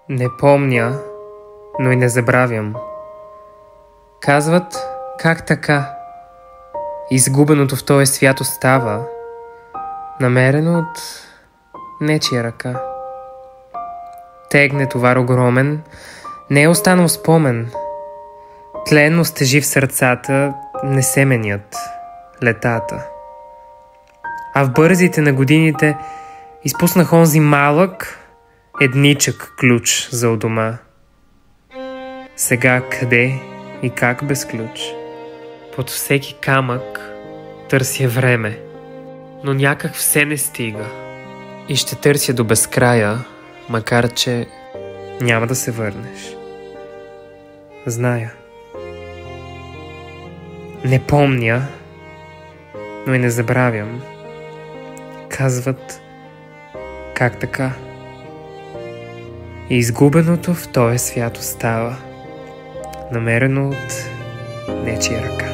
Не помня, но и не забравям. Казват, как така? Изгубеното в този свят остава, намерено от нечия ръка. Тегне товар огромен, не е останал спомен. Тленно стежи в сърцата не се менят летата. А в бързите на годините изпуснах онзи малък, едничък ключ за у дома. Сега къде и как без ключ? Под всеки камък търся време, но някак все не стига. И ще търся до безкрая, макар че няма да се върнеш. Зная. Не помня, но и не забравям. Казват, как така? И изгубеното в този свят остава, намерено от нечия ръка.